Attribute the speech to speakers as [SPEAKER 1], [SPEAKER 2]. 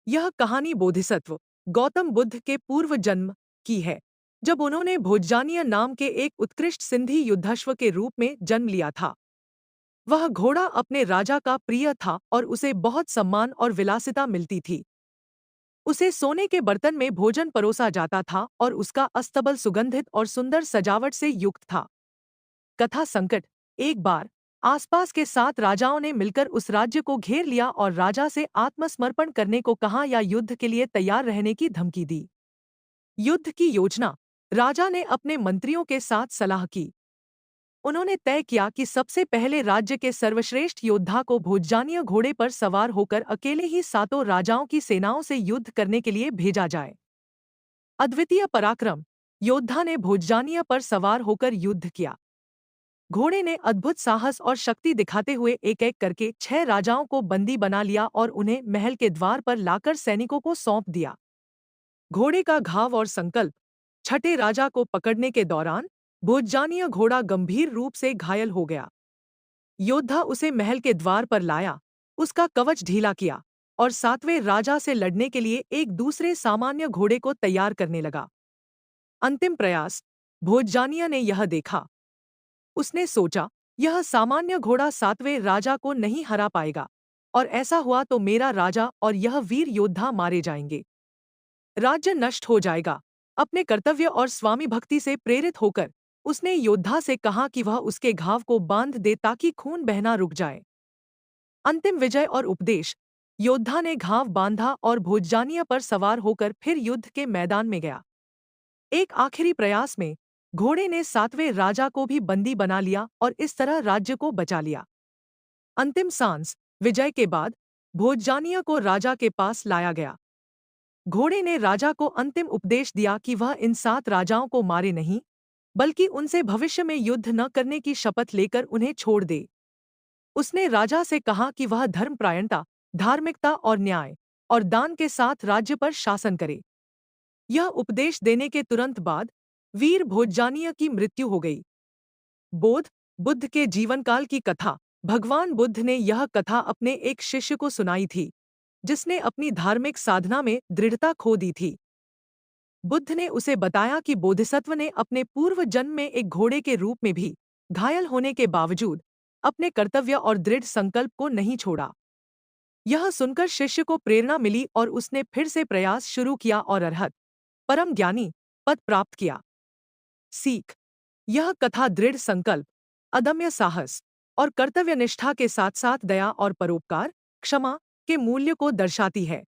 [SPEAKER 1] यह कहानी बोधिसत्व गौतम बुद्ध के पूर्व जन्म की है, जब उन्होंने भोज्जानीय नाम के एक उत्कृष्ट सिंधी युद्धाश्व के रूप में जन्म लिया था। वह घोड़ा अपने राजा का प्रिय था और उसे बहुत सम्मान और विलासिता मिलती थी। उसे सोने के बर्तन में भोजन परोसा जाता था और उसका अस्तबल सुगंधित और सुंदर सजावट से युक्त था। कथा संकट। एक बार आसपास के 7 राजाओं ने मिलकर उस राज्य को घेर लिया और राजा से आत्मसमर्पण करने को कहा या युद्ध के लिए तैयार रहने की धमकी दी। युद्ध की योजना। राजा ने अपने मंत्रियों के साथ सलाह की। उन्होंने तय किया कि सबसे पहले राज्य के सर्वश्रेष्ठ योद्धा को भोज्जानीय घोड़े पर सवार होकर अकेले ही 7 राजाओं की सेनाओं से युद्ध करने के लिए भेजा जाए। अद्वितीय पराक्रम। योद्धा ने भोज्जानीय पर सवार होकर युद्ध किया। घोड़े ने अद्भुत साहस और शक्ति दिखाते हुए एक एक करके 6 राजाओं को बंदी बना लिया और उन्हें महल के द्वार पर लाकर सैनिकों को सौंप दिया। घोड़े का घाव और संकल्प। छठे राजा को पकड़ने के दौरान भोज्जानीय घोड़ा गंभीर रूप से घायल हो गया। योद्धा उसे महल के द्वार पर लाया, उसका कवच ढीला किया और 7वें राजा से लड़ने के लिए एक दूसरे सामान्य घोड़े को तैयार करने लगा। अंतिम प्रयास। भोज्जानीय ने यह देखा। उसने सोचा, यह सामान्य घोड़ा 7वें राजा को नहीं हरा पाएगा, और ऐसा हुआ तो मेरा राजा और यह वीर योद्धा मारे जाएंगे। राज्य नष्ट हो जाएगा। अपने कर्तव्य और स्वामी भक्ति से प्रेरित होकर उसने योद्धा से कहा कि वह उसके घाव को बांध दे ताकि खून बहना रुक जाए। अंतिम विजय और उपदेश। योद्धा ने घाव बांधा और भोज्जानीय पर सवार होकर फिर युद्ध के मैदान में गया। एक आखिरी प्रयास में घोड़े ने 7वें राजा को भी बंदी बना लिया और इस तरह राज्य को बचा लिया। अंतिम सांस। विजय के बाद भोज्जानीय को राजा के पास लाया गया। घोड़े ने राजा को अंतिम उपदेश दिया कि वह इन 7 राजाओं को मारे नहीं, बल्कि उनसे भविष्य में युद्ध न करने की शपथ लेकर उन्हें छोड़ दे। उसने राजा से कहा कि वह धर्मपरायणता, धार्मिकता और न्याय और दान के साथ राज्य पर शासन करे। यह उपदेश देने के तुरंत बाद वीर भोज्जानीय की मृत्यु हो गई। बोध। बुद्ध के जीवनकाल की कथा। भगवान बुद्ध ने यह कथा अपने एक शिष्य को सुनाई थी, जिसने अपनी धार्मिक साधना में दृढ़ता खो दी थी। बुद्ध ने उसे बताया कि बोधिसत्व ने अपने पूर्व जन्म में एक घोड़े के रूप में भी घायल होने के बावजूद अपने कर्तव्य और दृढ़ संकल्प को नहीं छोड़ा। यह सुनकर शिष्य को प्रेरणा मिली और उसने फिर से प्रयास शुरू किया और अरहत, परम ज्ञानी पद प्राप्त किया। सीख। यह कथा दृढ़ संकल्प, अदम्य साहस और कर्तव्य निष्ठा के साथ साथ दया और परोपकार, क्षमा के मूल्य को दर्शाती है।